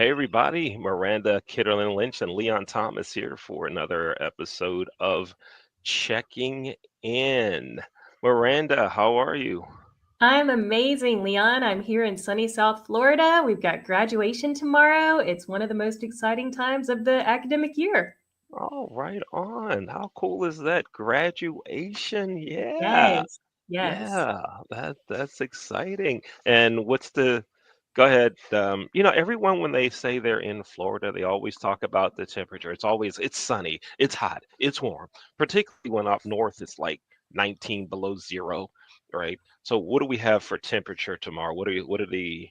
Hey everybody, Miranda Kitterlin Lynch and Leon Thomas here for another episode of Checking In. Miranda, how are you? I'm amazing, Leon. I'm here in sunny South Florida. We've got graduation tomorrow. It's one of the most exciting times of the academic year. Oh, right on. How cool is that? Graduation. Yeah. Yes, yes. Yeah. That's exciting. And go ahead. Everyone when they say they're in Florida, they always talk about the temperature. It's sunny, it's hot, it's warm. Particularly when up north it's like 19 below zero, right? So what do we have for temperature tomorrow? What's I the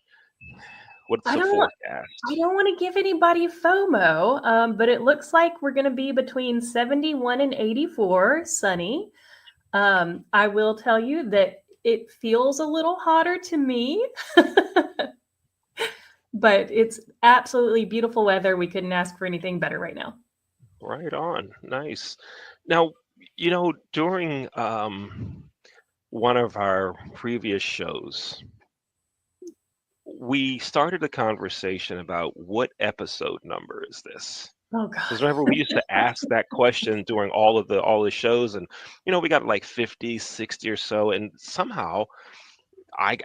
don't I forecast? don't want to give anybody FOMO, but it looks like we're going to be between 71 and 84, sunny. I will tell you that it feels a little hotter to me, but it's absolutely beautiful weather. We couldn't ask for anything better right now. Right on. Nice. Now, during one of our previous shows, we started a conversation about what episode number is this? Oh, Because God. remember, we used to ask that question during all the shows, and we got like 50, 60 or so, and somehow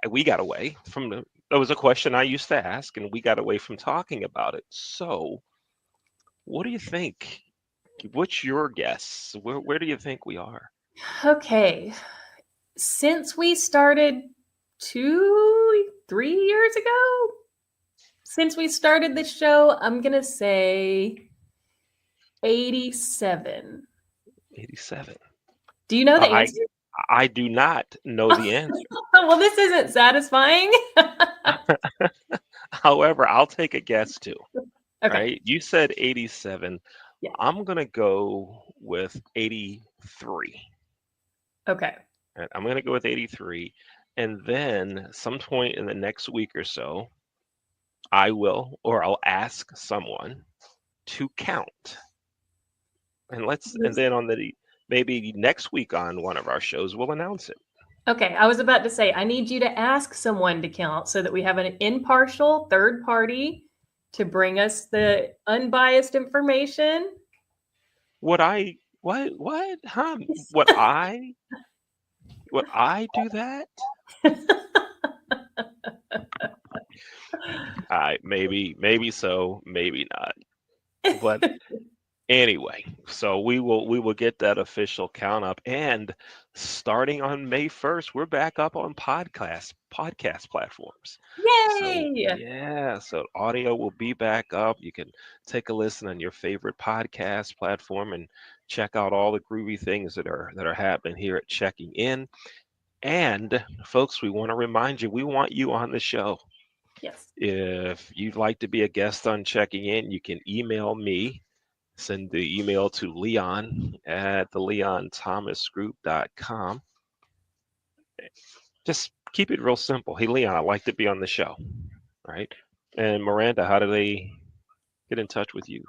we got away from the. That was a question I used to ask, and we got away from talking about it. So, what do you think? What's your guess? Where do you think we are? Okay. Since we started 3 years ago, since we started the show, I'm going to say 87. 87. Do you know Uh, the I answer? I do not know the answer. Well, this isn't satisfying. However, I'll take a guess too. Okay. Right? You said 87. Yeah. I'm gonna go with 83. Okay. Right? I'm gonna go with 83. And then some point in the next week or so, I will or I'll ask someone to count. And then on the maybe next week on one of our shows, we'll announce it. Okay. I was about to say, I need you to ask someone to count so that we have an impartial third party to bring us the unbiased information. What? Huh? Would I do that? I maybe so, maybe not. But anyway, so we will get that official count up, and starting on May 1st, we're back up on podcast platforms. So Yay! yeah, so audio will be back up. You can take a listen on your favorite podcast platform and check out all the groovy things that are happening here at Checking In. And folks, we want to remind you, we want you on the show. Yes. If you'd like to be a guest on Checking In, you can email me. Send the email to Leon at the leonthomasgroup.com. Just keep it real simple. Hey, Leon, I'd like to be on the show. Right? And Miranda, how do they get in touch with you?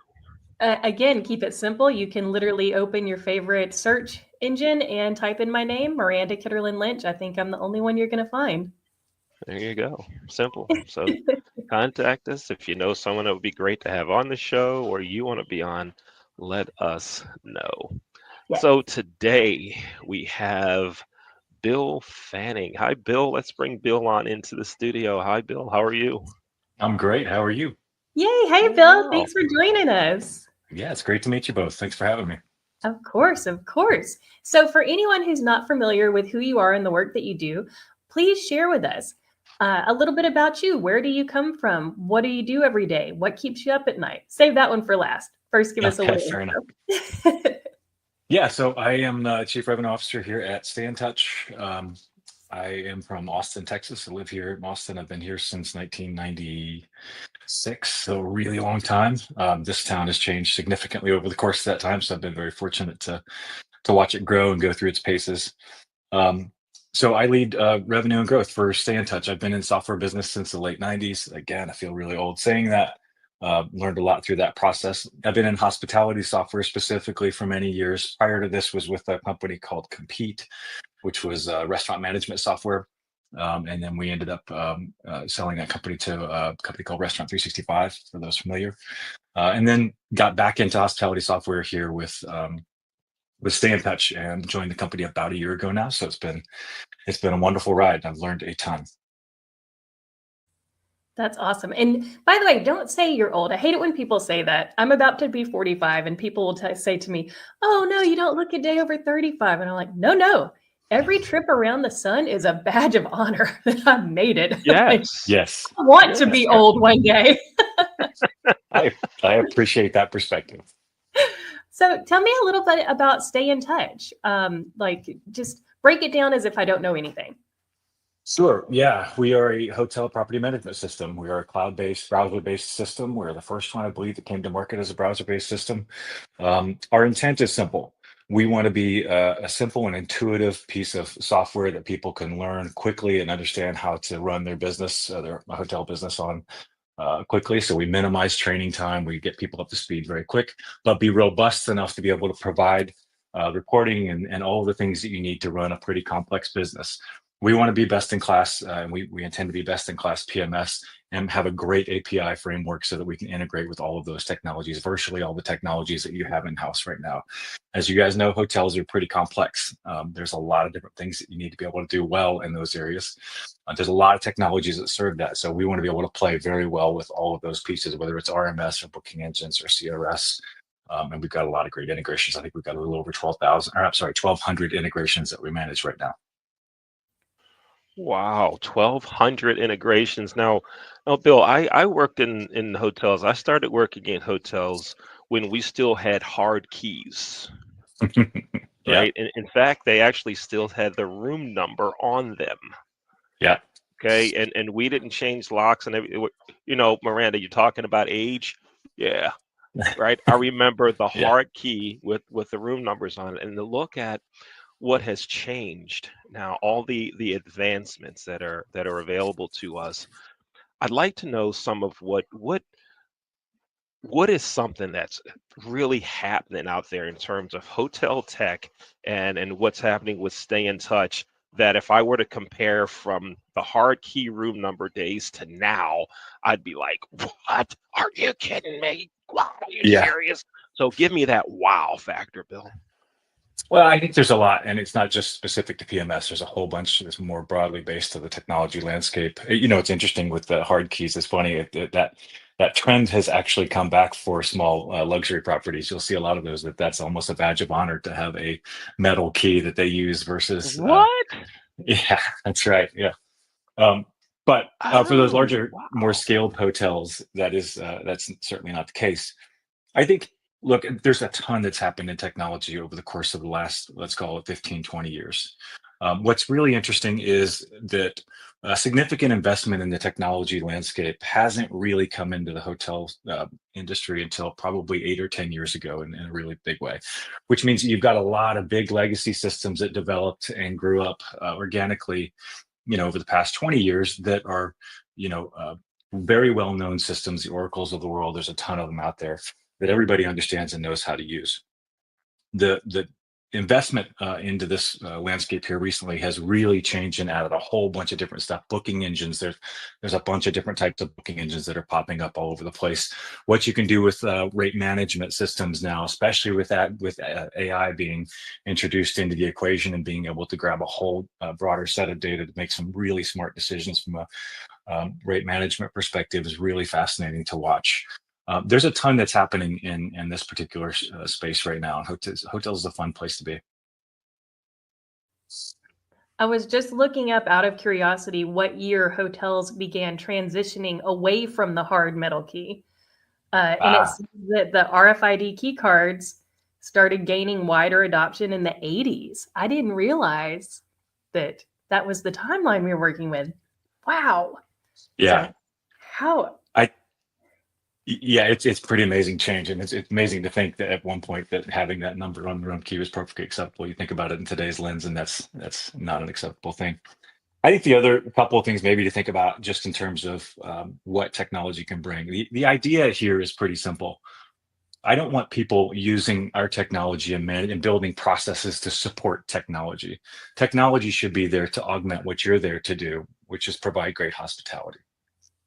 Again, keep it simple. You can literally open your favorite search engine and type in my name, Miranda Kitterlin Lynch. I think I'm the only one you're going to find. There you go. Simple. So contact us if you know someone that would be great to have on the show or you want to be on, let us know. Yes. So today we have Bill Fanning. Hi, Bill. Let's bring Bill on into the studio. Hi, Bill. How are you? I'm great. How are you? Yay. Hey, Doing Bill. well. Thanks for joining us. Yeah, it's great to meet you both. Thanks for having me. Of course. Of course. So, for anyone who's not familiar with who you are and the work that you do, please share with us a little bit about you. Where do you come from? What do you do every day? What keeps you up at night? Save that one for last. First, give us a Okay, little fair enough. intro. Yeah, so I am the Chief Revenue Officer here at Stayntouch. I am from Austin, Texas. I live here in Austin. I've been here since 1996, so a really long time. This town has changed significantly over the course of that time, so I've been very fortunate to watch it grow and go through its paces. So I lead revenue and growth for Stayntouch. I've been in software business since the late 90s. Again, I feel really old saying that. Learned a lot through that process. I've been in hospitality software specifically for many years. Prior to this was with a company called Compete, which was restaurant management software. And then we ended up selling that company to a company called Restaurant 365, for those familiar. And then got back into hospitality software here with Stayntouch, and joined the company about a year ago now. So it's been a wonderful ride. I've learned a ton. That's awesome. And by the way, don't say you're old. I hate it when people say that. I'm about to be 45 and people will say to me, "Oh, no, you don't look a day over 35." And I'm like, "No, no. Every trip around the sun is a badge of honor that I made it." Like, Yes. Yes, I want to be old one day. I appreciate that perspective. So tell me a little bit about Stayntouch. Like, just break it down as if I don't know anything. Sure. Yeah, we are a hotel property management system. We are a cloud-based, browser-based system. We're the first one, I believe, that came to market as a browser-based system. Our intent is simple. We want to be a simple and intuitive piece of software that people can learn quickly and understand how to run their business, their hotel business on quickly. So we minimize training time. We get people up to speed very quick, but be robust enough to be able to provide reporting and all the things that you need to run a pretty complex business. We want to be best in class, and we intend to be best in class PMS, and have a great API framework so that we can integrate with all of those technologies, virtually all the technologies that you have in house right now. As you guys know, hotels are pretty complex. There's a lot of different things that you need to be able to do well in those areas. There's a lot of technologies that serve that. So we want to be able to play very well with all of those pieces, whether it's RMS or booking engines or CRS. And we've got a lot of great integrations. I think we've got a little over 1,200 integrations that we manage right now. Wow, 1,200 integrations. Now, Bill, I worked in hotels. I started working in hotels when we still had hard keys, Yeah, right? And in fact, they actually still had the room number on them. yeah, Okay, and we didn't change locks and everything. Miranda, you're talking about age? Yeah, right. I remember the yeah, hard key with the room numbers on it, and to look at what has changed now, all the advancements that are available to us. I'd like to know some of what is something that's really happening out there in terms of hotel tech and what's happening with Stayntouch, that if I were to compare from the hard key room number days to now, I'd be like, what? Are you kidding me? Wow, are you yeah. serious? So give me that wow factor, Bill. Well, I think there's a lot, and it's not just specific to PMS. There's a whole bunch that's more broadly based to the technology landscape. It's interesting with the hard keys. It's funny that trend has actually come back for small luxury properties. You'll see a lot of those that's almost a badge of honor to have a metal key that they use versus What? yeah, that's right. Yeah. Um, but for those Oh, larger, more wow. scaled hotels, that's certainly not the case. I think, look, there's a ton that's happened in technology over the course of the last, let's call it 15, 20 years. What's really interesting is that a significant investment in the technology landscape hasn't really come into the hotel industry until probably 8 or 10 years ago in a really big way, which means you've got a lot of big legacy systems that developed and grew up organically, over the past 20 years that are, very well-known systems, the Oracles of the world. There's a ton of them out there that everybody understands and knows how to use. The investment into this landscape here recently has really changed and added a whole bunch of different stuff. Booking engines, there's a bunch of different types of booking engines that are popping up all over the place. What you can do with rate management systems now, especially with AI being introduced into the equation and being able to grab a whole broader set of data to make some really smart decisions from a rate management perspective, is really fascinating to watch. There's a ton that's happening in this particular space right now. Hotels is a fun place to be. I was just looking up out of curiosity what year hotels began transitioning away from the hard metal key. And Ah, it's that the RFID key cards started gaining wider adoption in the 80s. I didn't realize that that was the timeline we were working with. Wow. yeah. So, how? I Yeah, it's pretty amazing change, and it's amazing to think that at one point that having that number on the room key was perfectly acceptable. You think about it in today's lens, and that's not an acceptable thing. I think the other couple of things maybe to think about just in terms of what technology can bring. The idea here is pretty simple. I don't want people using our technology and building processes to support technology. Technology should be there to augment what you're there to do, which is provide great hospitality.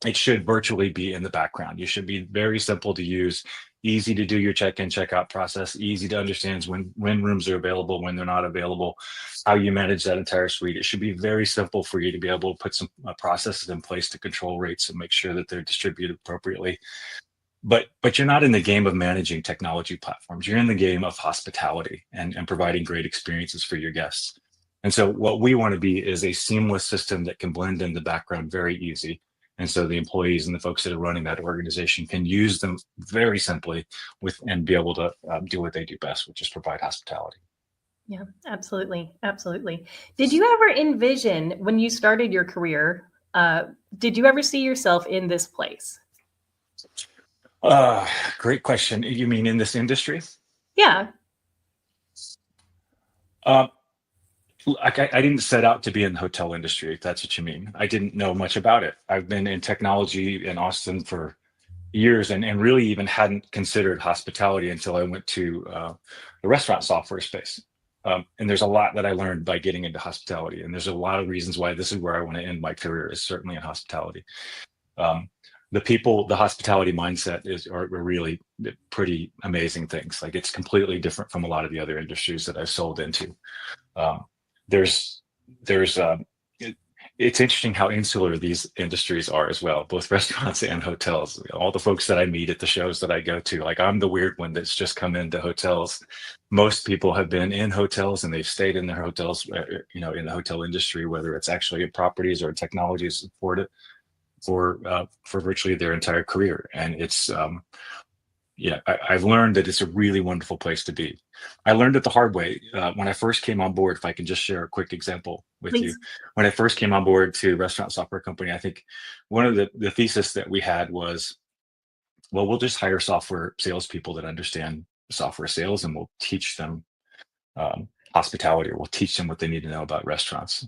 It should virtually be in the background. You should be very simple to use, easy to do your check-in, check-out process, easy to understand when rooms are available, when they're not available, how you manage that entire suite. It should be very simple for you to be able to put some processes in place to control rates and make sure that they're distributed appropriately. But you're not in the game of managing technology platforms. You're in the game of hospitality and providing great experiences for your guests. And so what we want to be is a seamless system that can blend in the background very easy. And so the employees and the folks that are running that organization can use them very simply and be able to do what they do best, which is provide hospitality. Yeah, absolutely. Absolutely. Did you ever envision when you started your career, did you ever see yourself in this place? Great question. You mean in this industry? Yeah. I didn't set out to be in the hotel industry, if that's what you mean. I didn't know much about it. I've been in technology in Austin for years and really even hadn't considered hospitality until I went to the restaurant software space. And there's a lot that I learned by getting into hospitality. And there's a lot of reasons why this is where I want to end my career, is certainly in hospitality. The people, the hospitality mindset are really pretty amazing things. Like, it's completely different from a lot of the other industries that I've sold into. It's interesting how insular these industries are as well, both restaurants and hotels. All the folks that I meet at the shows that I go to, like, I'm the weird one that's just come into hotels. Most people have been in hotels and they've stayed in their hotels, in the hotel industry, whether it's actually properties or technology support it for virtually their entire career. And it's I've learned that it's a really wonderful place to be. I learned it the hard way when I first came on board. If I can just share a quick example with Please. you. When I first came on board to restaurant software company, I think one of the thesis that we had was, well, we'll just hire software salespeople that understand software sales, and we'll teach them hospitality, or we'll teach them what they need to know about restaurants.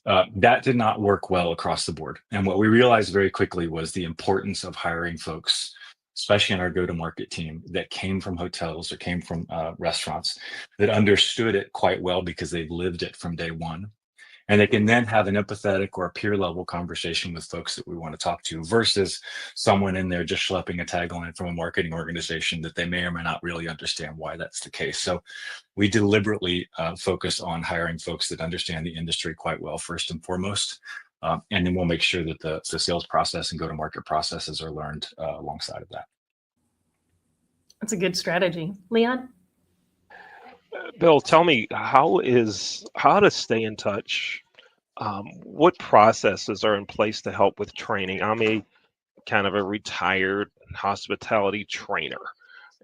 That did not work well across the board. And what we realized very quickly was the importance of hiring folks, especially in our go-to-market team, that came from hotels or came from restaurants, that understood it quite well because they've lived it from day one. And they can then have an empathetic or a peer level conversation with folks that we want to talk to, versus someone in there just schlepping a tagline from a marketing organization that they may or may not really understand why that's the case. So we deliberately focus on hiring folks that understand the industry quite well, first and foremost. And then we'll make sure that the sales process and go-to-market processes are learned alongside of that. That's a good strategy. Leon? Bill, tell me, how to stay in touch? What processes are in place to help with training? I'm a kind of a retired hospitality trainer,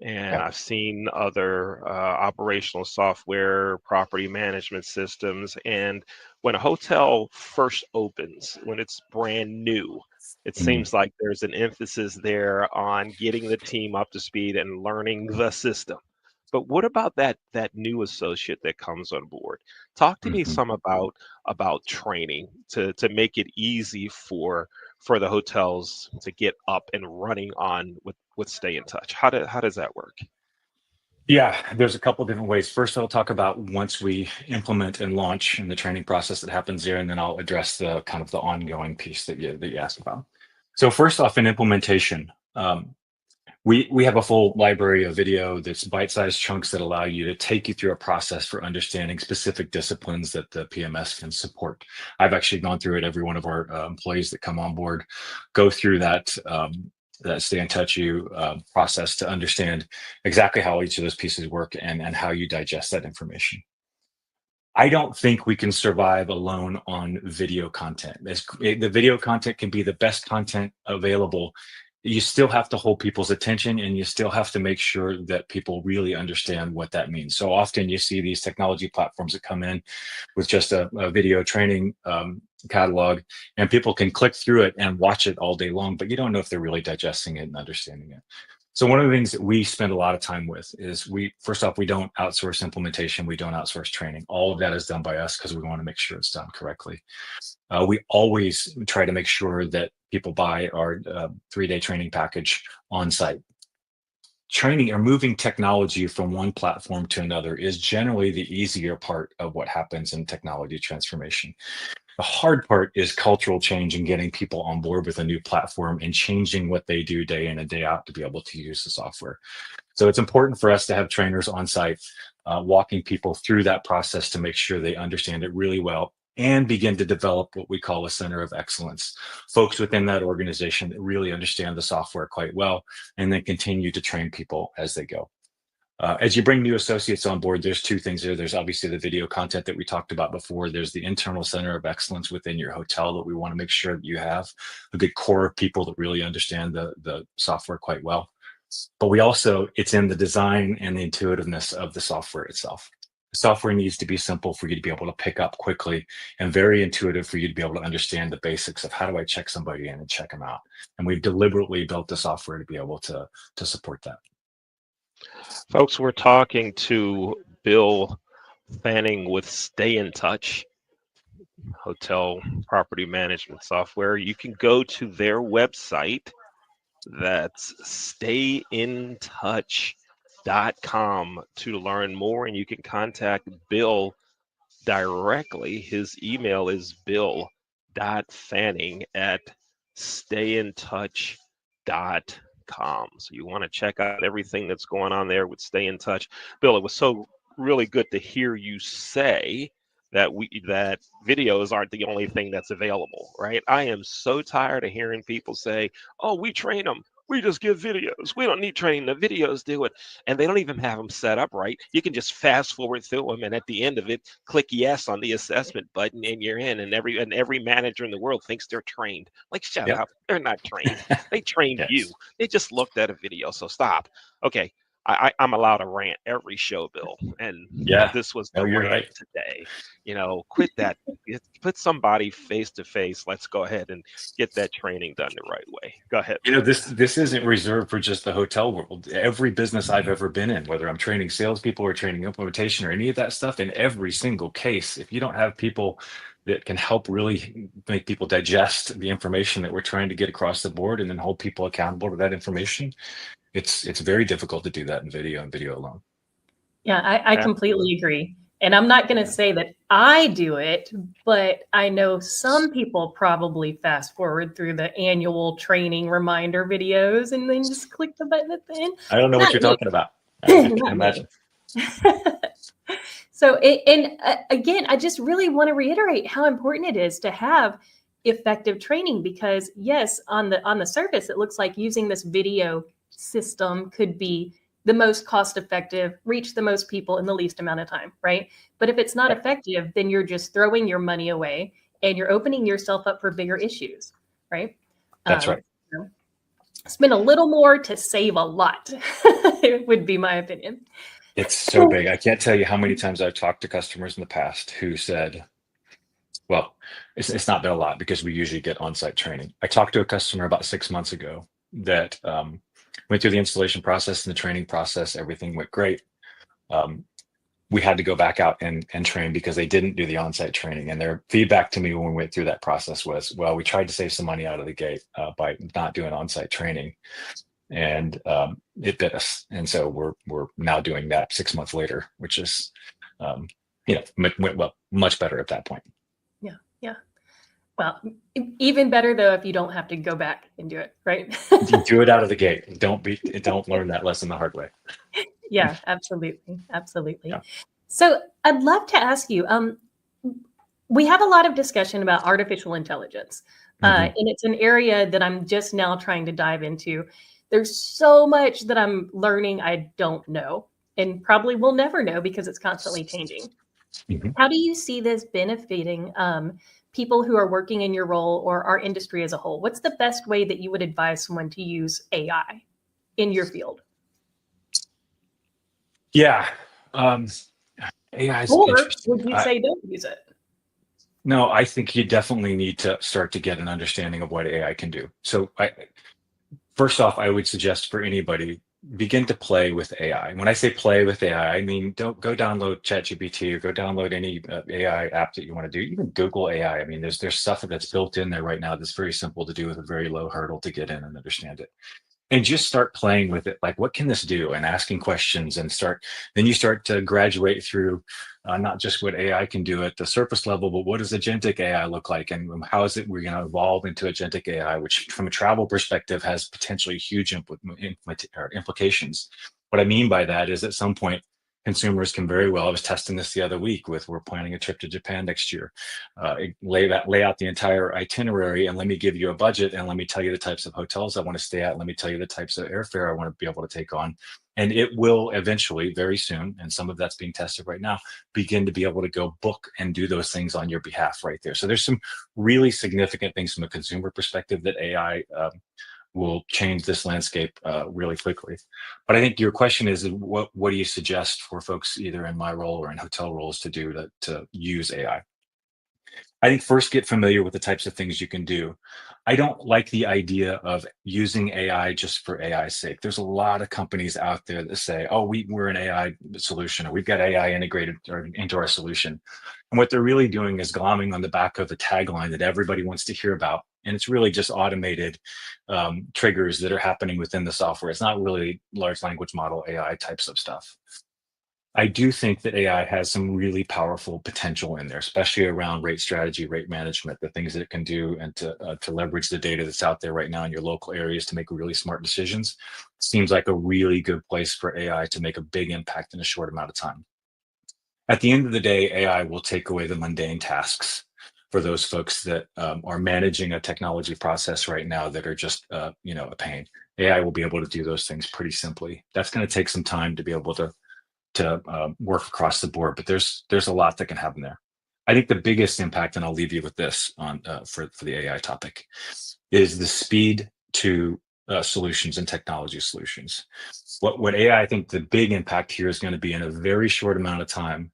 and Yeah. I've seen other operational software, property management systems. And when a hotel first opens, when it's brand new, it Mhm. seems like there's an emphasis there on getting the team up to speed and learning the system. But what about that new associate that comes on board? Talk to me Mhm. some about training to make it easy for the hotels to get up and running on with Stayntouch. How does that work? Yeah, there's a couple different ways. First, I'll talk about once we implement and launch and the training process that happens there, and then I'll address the kind of the ongoing piece that you asked about. So first off, in implementation, we have a full library of video that's bite-sized chunks that allow you to take you through a process for understanding specific disciplines that the PMS can support. I've actually gone through it. Every one of our employees that come on board go through that Stay in Touch You process to understand exactly how each of those pieces work and how you digest that information. I don't think we can survive alone on video content. The video content can be the best content available. You still have to hold people's attention, and you still have to make sure that people really understand what that means. So often you see these technology platforms that come in with just a video training catalog, and people can click through it and watch it all day long, but you don't know if they're really digesting it and understanding it. So one of the things that we spend a lot of time with is first off, we don't outsource implementation. We don't outsource training. All of that is done by us because we want to make sure it's done correctly. We always try to make sure that people buy our 3-day training package on site. training or moving technology from one platform to another is generally the easier part of what happens in technology transformation. The hard part is cultural change and getting people on board with a new platform and changing what they do day in and day out to be able to use the software. So it's important for us to have trainers on site, walking people through that process to make sure they understand it really well and begin to develop what we call a center of excellence. Folks within that organization that really understand the software quite well, and then continue to train people as they go. As you bring new associates on board, there's two things there. There's obviously the video content that we talked about before. There's the internal center of excellence within your hotel that we want to make sure that you have a good core of people that really understand the software quite well. But we also, it's in the design and the intuitiveness of the software itself. The software needs to be simple for you to be able to pick up quickly and very intuitive for you to be able to understand the basics of how do I check somebody in and check them out. And we've deliberately built the software to be able to support that. Folks, we're talking to Bill Fanning with Stayntouch, hotel property management software. You can go to their website. That's stayintouch.com to learn more, and you can contact Bill directly. His email is bill.fanning@stayintouch.com. So you want to check out everything that's going on there with Stay in Touch. Bill, it was so really good to hear you say that videos aren't the only thing that's available, right? I am so tired of hearing people say, "Oh, we train them. We just give videos. We don't need training. The videos do it." And they don't even have them set up right. You can just fast forward through them, and at the end of it, click yes on the assessment button, and you're in. And every manager in the world thinks they're trained. Like, shut Yep. up. They're not trained. They trained Yes. you. They just looked at a video. So stop. Okay. I'm allowed to rant every show, Bill, and Yeah. this was No, the you're rant right. today. Quit that. Put somebody face to face. Let's go ahead and get that training done the right way. Go ahead. This isn't reserved for just the hotel world. Every business I've ever been in, whether I'm training salespeople or training implementation or any of that stuff, in every single case, if you don't have people that can help really make people digest the information that we're trying to get across the board and then hold people accountable to that information, it's very difficult to do that in video and video alone. Yeah, I completely agree. And I'm not going to say that I do it, but I know some people probably fast forward through the annual training reminder videos and then just click the button at the end. I don't know what you're talking about. I can imagine. So, again, I just really want to reiterate how important it is to have effective training, because yes, on the surface, it looks like using this video system could be the most cost effective, reach the most people in the least amount of time, right? But if it's not effective, then you're just throwing your money away and you're opening yourself up for bigger issues, right? That's right. Spend a little more to save a lot, it would be my opinion. It's so big. I can't tell you how many times I've talked to customers in the past who said, well, it's not been a lot because we usually get on-site training. I talked to a customer about 6 months ago that went through the installation process and the training process. Everything went great. We had to go back out and train because they didn't do the on-site training. And their feedback to me when we went through that process was, well, we tried to save some money out of the gate by not doing on-site training. And it bit us. And so we're now doing that 6 months later, which is, went well, much better at that point. Yeah. Well, even better though if you don't have to go back and do it, right? You do it out of the gate. Don't learn that lesson the hard way. Yeah, absolutely. Yeah. So I'd love to ask you, we have a lot of discussion about artificial intelligence, and it's an area that I'm just now trying to dive into. There's so much that I'm learning I don't know and probably will never know because it's constantly changing. How do you see this benefiting people who are working in your role or our industry as a whole? What's the best way that you would advise someone to use AI in your field? Yeah. AI is or interesting. would you say don't use it? No, I think you definitely need to start to get an understanding of what AI can do. So first off, I would suggest for anybody, begin to play with AI. When I say play with AI, I mean, don't go download ChatGPT or go download any AI app that you want to do. Even Google AI. I mean, there's stuff that's built in there right now that's very simple to do with a very low hurdle to get in and understand it. and just start playing with it. Like, what can this do? And asking questions, and then you start to graduate through not just what AI can do at the surface level, but what does agentic AI look like? And how is it we're going to evolve into agentic AI, which from a travel perspective has potentially huge implications. What I mean by that is at some point, consumers can very well, I was testing this the other week we're planning a trip to Japan next year, lay out the entire itinerary, and let me give you a budget, and let me tell you the types of hotels I want to stay at, let me tell you the types of airfare I want to be able to take on. And it will eventually, very soon, and some of that's being tested right now, begin to be able to go book and do those things on your behalf right there. So there's some really significant things from a consumer perspective that AI will change this landscape really quickly. But I think your question is, what do you suggest for folks either in my role or in hotel roles to do to use AI? I think first get familiar with the types of things you can do. I don't like the idea of using AI just for AI's sake. There's a lot of companies out there that say, oh, we're an AI solution, or we've got AI integrated into our solution. And what they're really doing is glomming on the back of a tagline that everybody wants to hear about. And it's really just automated triggers that are happening within the software. It's not really large language model AI types of stuff. I do think that AI has some really powerful potential in there, especially around rate strategy, rate management, the things that it can do, and to leverage the data that's out there right now in your local areas to make really smart decisions. Seems like a really good place for AI to make a big impact in a short amount of time. At the end of the day, AI will take away the mundane tasks for those folks that are managing a technology process right now that are just a pain. AI will be able to do those things pretty simply. That's going to take some time to be able to work across the board, but there's a lot that can happen there. I think the biggest impact, and I'll leave you with this on for the AI topic, is the speed to solutions and technology solutions. What AI, I think the big impact here is going to be in a very short amount of time.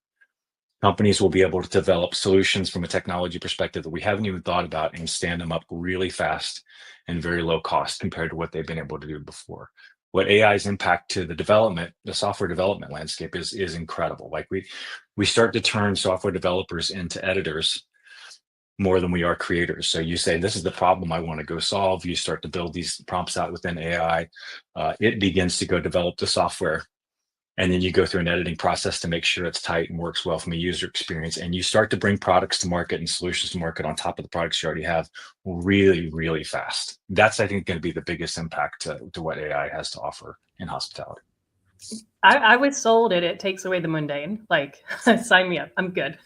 Companies will be able to develop solutions from a technology perspective that we haven't even thought about and stand them up really fast and very low cost compared to what they've been able to do before. What AI's impact to the software development landscape is incredible. Like we start to turn software developers into editors more than we are creators. So you say, this is the problem I want to go solve. You start to build these prompts out within AI. It begins to go develop the software. And then you go through an editing process to make sure it's tight and works well from a user experience. And you start to bring products to market and solutions to market on top of the products you already have really, really fast. That's, I think, going to be the biggest impact to what AI has to offer in hospitality. I was sold it takes away the mundane. Like, sign me up. I'm good.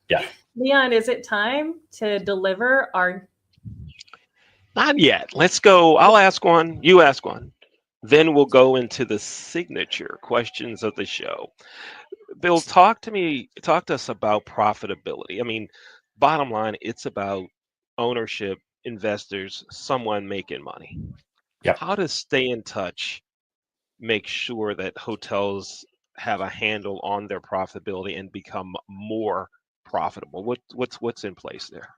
Yeah. Leon, is it time to deliver our... Not yet. Let's go. I'll ask one. You ask one. Then we'll go into the signature questions of the show. Bill, talk to us about profitability. I mean, bottom line, it's about ownership, investors, someone making money. Yep. How does Stayntouch make sure that hotels have a handle on their profitability and become more profitable? What's in place there?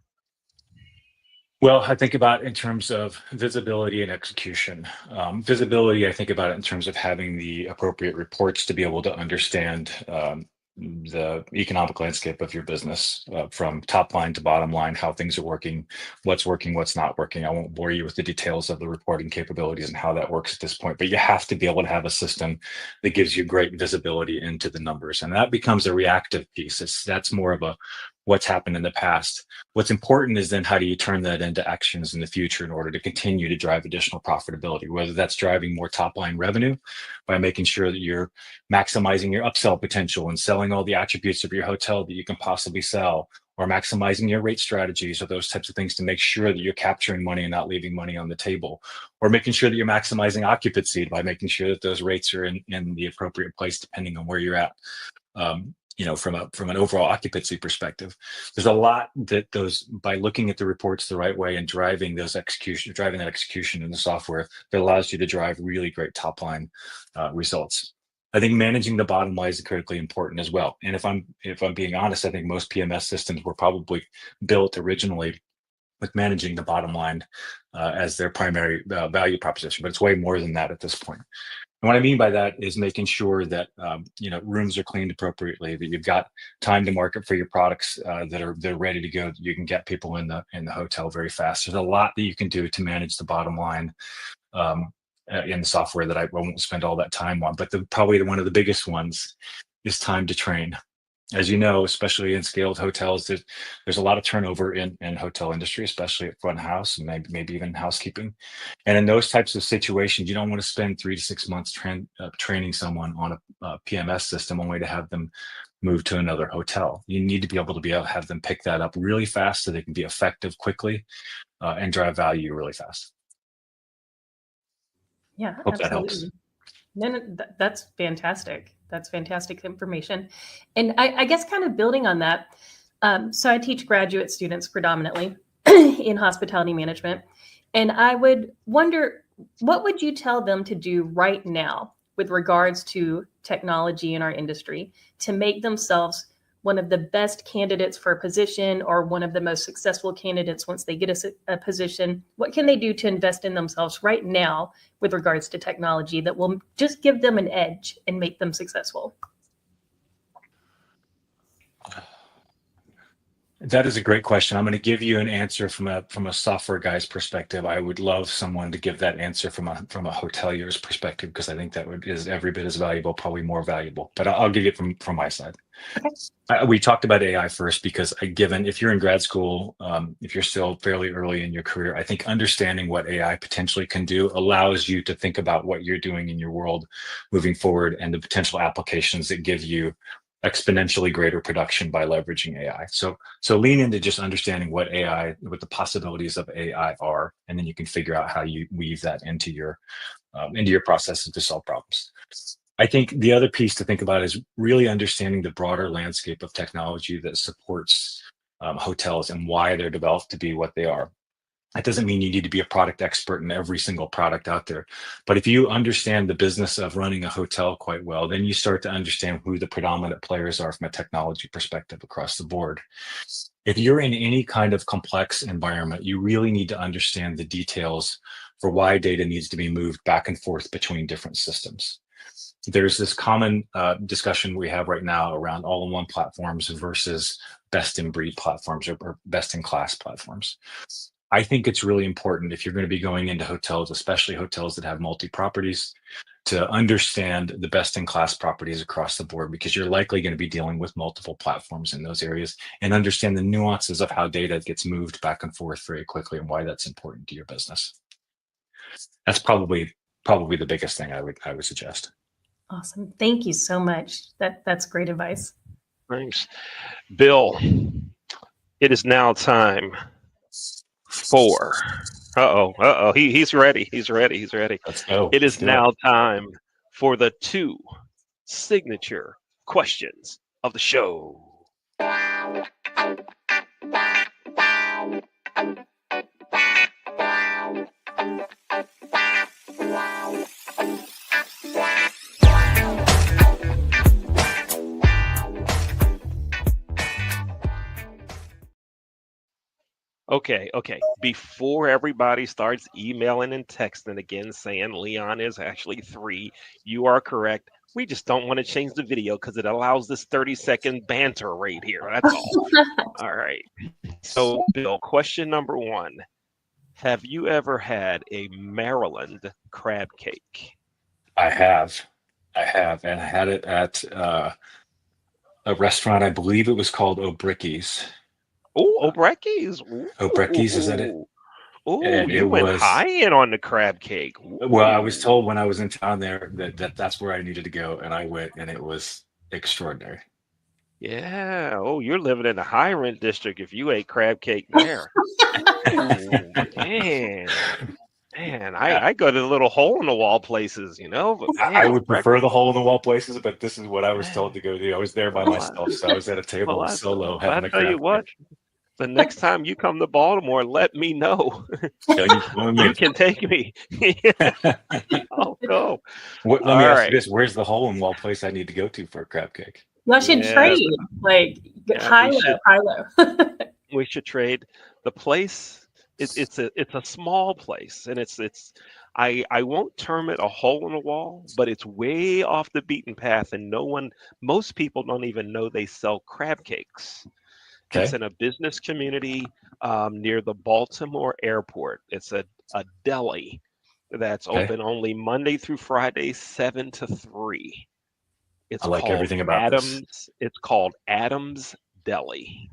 Well, I think about it in terms of visibility and execution. Visibility, I think about it in terms of having the appropriate reports to be able to understand the economic landscape of your business, from top line to bottom line, how things are working, what's not working. I won't bore you with the details of the reporting capabilities and how that works at this point, but you have to be able to have a system that gives you great visibility into the numbers. And that becomes a reactive piece. That's more of a what's happened in the past. What's important is then how do you turn that into actions in the future in order to continue to drive additional profitability, whether that's driving more top line revenue by making sure that you're maximizing your upsell potential and selling all the attributes of your hotel that you can possibly sell, or maximizing your rate strategies, or those types of things to make sure that you're capturing money and not leaving money on the table, or making sure that you're maximizing occupancy by making sure that those rates are in the appropriate place depending on where you're at. From an overall occupancy perspective, there's a lot that goes by looking at the reports the right way and driving that execution in the software that allows you to drive really great top line results. I think managing the bottom line is critically important as well. And if I'm being honest, I think most PMS systems were probably built originally with managing the bottom line as their primary value proposition, but it's way more than that at this point. And what I mean by that is making sure that rooms are cleaned appropriately, that you've got time to market for your products they're ready to go, that you can get people in the hotel very fast. There's a lot that you can do to manage the bottom line in the software that I won't spend all that time on. But probably one of the biggest ones is time to train. As you know, especially in scaled hotels, there's a lot of turnover in hotel industry, especially at front house and maybe even housekeeping. And in those types of situations, you don't want to spend 3 to 6 months training someone on a PMS system only to have them move to another hotel. You need to be able to have them pick that up really fast so they can be effective quickly and drive value really fast. Yeah, Hope that helps. absolutely. No, that's fantastic. That's fantastic information. And I guess kind of building on that, so I teach graduate students predominantly in hospitality management. And I would wonder, what would you tell them to do right now with regards to technology in our industry to make themselves one of the best candidates for a position or one of the most successful candidates once they get a position? What can they do to invest in themselves right now with regards to technology that will just give them an edge and make them successful? That is a great question. I'm going to give you an answer from a software guy's perspective. I would love someone to give that answer from a hotelier's perspective, because I think that is every bit as valuable, probably more valuable. But I'll give it from my side. Okay. We talked about AI first because given if you're in grad school, if you're still fairly early in your career, I think understanding what AI potentially can do allows you to think about what you're doing in your world moving forward and the potential applications that give you exponentially greater production by leveraging AI. So lean into just understanding what the possibilities of AI are, and then you can figure out how you weave that into your processes to solve problems. I think the other piece to think about is really understanding the broader landscape of technology that supports hotels and why they're developed to be what they are. That doesn't mean you need to be a product expert in every single product out there. But if you understand the business of running a hotel quite well, then you start to understand who the predominant players are from a technology perspective across the board. If you're in any kind of complex environment, you really need to understand the details for why data needs to be moved back and forth between different systems. There's this common discussion we have right now around all-in-one platforms versus best-in-breed platforms or best-in-class platforms. I think it's really important if you're going to be going into hotels, especially hotels that have multi-properties, to understand the best-in-class properties across the board, because you're likely going to be dealing with multiple platforms in those areas, and understand the nuances of how data gets moved back and forth very quickly and why that's important to your business. That's probably the biggest thing I would suggest. Awesome. Thank you so much. That's great advice. Thanks. Bill, it is now time for he's ready. He's ready. Let's go. It is now time for the 2 signature questions of the show. Okay. Before everybody starts emailing and texting again saying Leon is actually 3, you are correct. We just don't want to change the video because it allows this 30-second banter right here. That's all. All right. So, Bill, question number 1. Have you ever had a Maryland crab cake? I have. And I had it at a restaurant. I believe it was called O'Bricky's. Oh, O'Bricky's. O'Bricky's, is that it? Oh, And you went high in on the crab cake. Well, I was told when I was in town there that's where I needed to go, and I went, and it was extraordinary. Yeah. Oh, you're living in the high rent district if you ate crab cake there. Man. I go to the little hole in the wall places, but man, I would prefer the hole in the wall places, but this is what I was told to go do. I was there by myself, so I was at a table solo having a crab cake. What? The next time you come to Baltimore, let me know. You can take me. I'll go. Let me ask you this: where's the hole in wall place I need to go to for a crab cake? Y'all should trade, high low. We should trade. The place it's a small place, and I won't term it a hole in the wall, but it's way off the beaten path, and most people don't even know they sell crab cakes. Okay. It's in a business community near the Baltimore airport. It's a deli, that's Okay. open only Monday through Friday, 7 to 3. I like everything about this. It's called Adams Deli.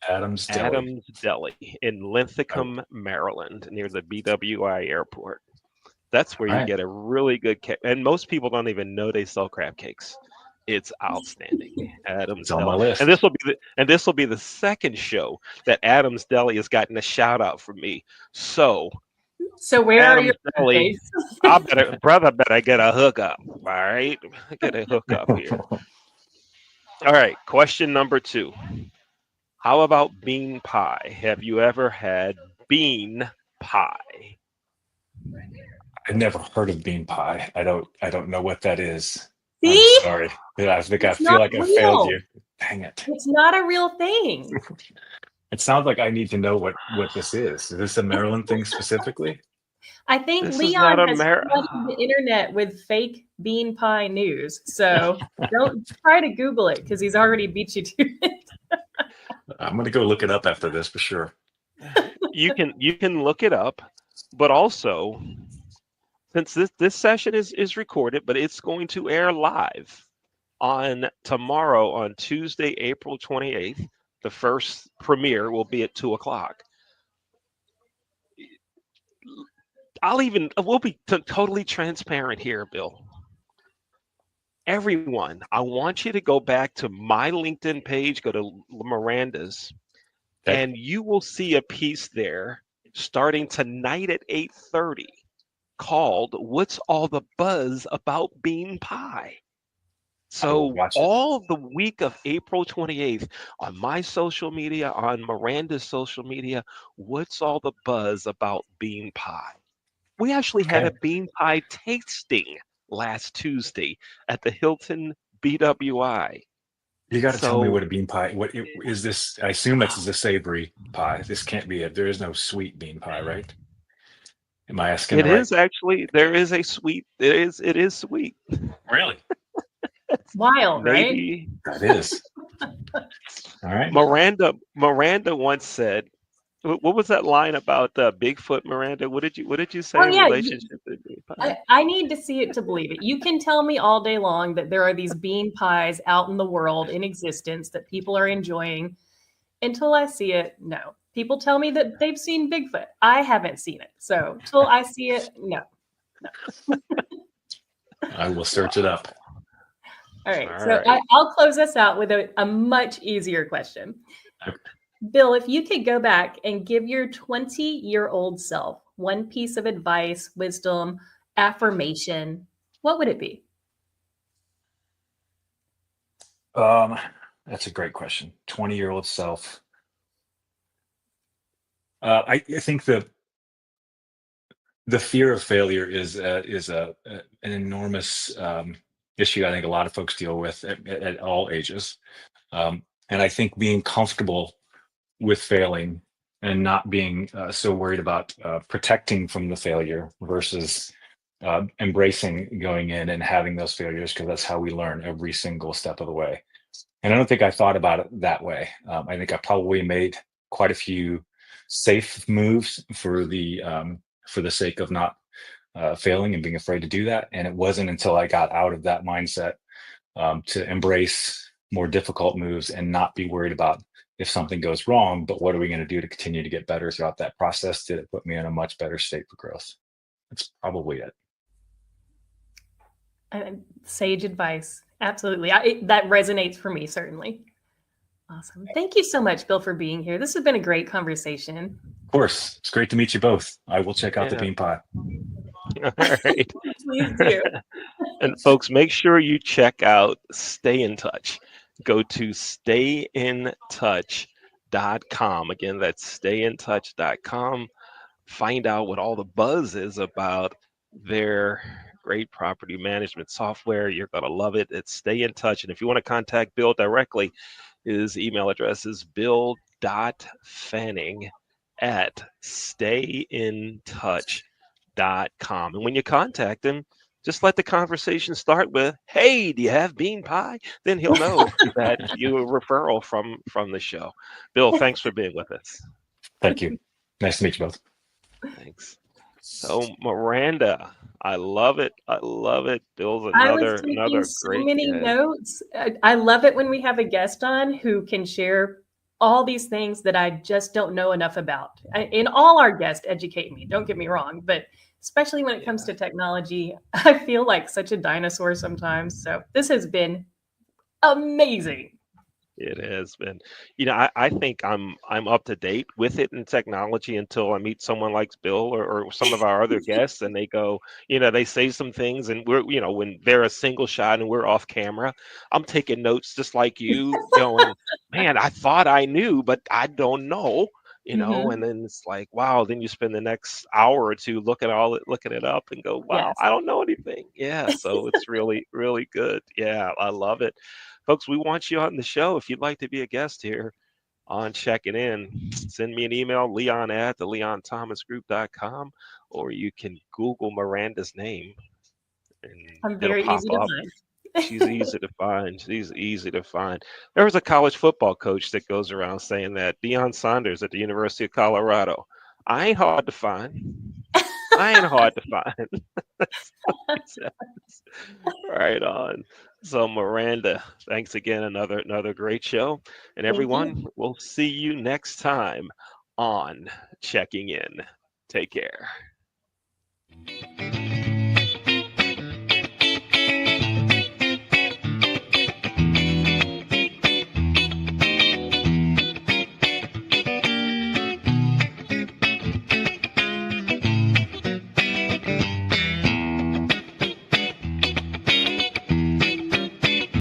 Adam's Deli. Adams Deli in Oh, Linthicum, Maryland, near the BWI airport. That's where all you right. get a really good cake. And most people don't even know they sell crab cakes. It's outstanding. It's Adams on my Deli. And list. this will be the second show that Adams Deli has gotten a shout out from me. So So where are your Adams Deli, cakes? better get a hookup. All right. Get a hookup here. All right. Question number 2. How about bean pie? Have you ever had bean pie? I've never heard of bean pie. I don't know what that is. I'm See? sorry. Yeah, I It's feel not like I failed real. you. Dang it. It's not a real thing. It sounds like I need to know what this is. Is this a Maryland thing specifically? I think This is not Leon a has flooded the internet with fake bean pie news. So don't try to Google it because he's already beat you to it. I'm gonna go look it up after this for sure. You can look it up, but also since this session is recorded, but it's going to air live on tomorrow on Tuesday, April 28th. The first premiere will be at 2 o'clock. We'll be totally transparent here, Bill. Everyone, I want you to go back to my LinkedIn page, go to Miranda's, Okay. and you will see a piece there starting tonight at 8:30 called "What's All the Buzz About Bean Pie?" I will So watch it. all the week of April 28th on my social media, on Miranda's social media, what's all the buzz about bean pie? We actually had a Okay. bean pie tasting last Tuesday at the Hilton BWI. You got to tell me So what a bean pie. Is this? I assume this is a savory pie. This can't be it. There is no sweet bean pie, right? Am I asking it the right? is actually there is a sweet. It is sweet. Really? Wild, right? Maybe That is. All right. Miranda once said, what was that line about Bigfoot, Miranda? What did you say Oh, in yeah. relationship to bean pie? I need to see it to believe it. You can tell me all day long that there are these bean pies out in the world in existence that people are enjoying. Until I see it, no. People tell me that they've seen Bigfoot. I haven't seen it. So till I see it, no. I will search it Wow. up. All right. All So right. I'll close us out with a much easier question. Okay. Bill, if you could go back and give your 20-year-old self one piece of advice, wisdom, affirmation, what would it be? That's a great question. 20-year-old self. I think the fear of failure is an enormous issue. I think a lot of folks deal with at all ages, and I think being comfortable with failing and not being so worried about protecting from the failure versus embracing going in and having those failures, because that's how we learn every single step of the way. And I don't think I thought about it that way. I think I probably made quite a few safe moves for the sake of not failing and being afraid to do that. And it wasn't until I got out of that mindset to embrace more difficult moves and not be worried about if something goes wrong, but what are we going to do to continue to get better throughout that process? Did it put me in a much better state for growth? That's probably it. Sage advice. Absolutely. That resonates for me, certainly. Awesome. Thank you so much, Bill, for being here. This has been a great conversation. Of course, it's great to meet you both. I will check out the Yeah. bean pie. All right. Please do. And folks, make sure you check out Stay in Touch. Go to stayintouch.com. Again, that's stayintouch.com. Find out what all the buzz is about their great property management software. You're going to love it. It's Stay in Touch. And if you want to contact Bill directly, his email address is bill.fanning@stayintouch.com. And when you contact him, just let the conversation start with, "Hey, do you have bean pie?" Then he'll know that you a referral from the show. Bill, thanks for being with us. Thank you. Nice to meet you both. Thanks. So Miranda, I love it. I love it. Bill's I was taking another so great many guest. notes. I love it when we have a guest on who can share all these things that I just don't know enough about. And all our guests educate me, don't get me wrong, but especially when it comes Yeah. to technology, I feel like such a dinosaur sometimes. So this has been amazing. It has been. I think I'm up to date with it in technology until I meet someone like Bill or some of our other guests, and they go, they say some things, and when they're a single shot and we're off camera, I'm taking notes just like you, going, man, I thought I knew, but I don't know. Hmm. And then it's like, wow, then you spend the next hour or two looking it up and go, wow, Yes. I don't know anything. Yeah, so it's really, really good. Yeah, I love it. Folks, we want you on the show. If you'd like to be a guest here on Checking In, send me an email, leon at the leonthomasgroup.com, or you can Google Miranda's name and I'm it'll very pop easy to up. She's find. easy to find. She's easy to find. There was a college football coach that goes around saying that Deion Sanders at the University of Colorado. I ain't hard to find. I ain't hard to find. That's what he says. Right on. So Miranda, thanks again. Another great show. And Thank you. everyone, we'll see you next time on Checking In. Take care.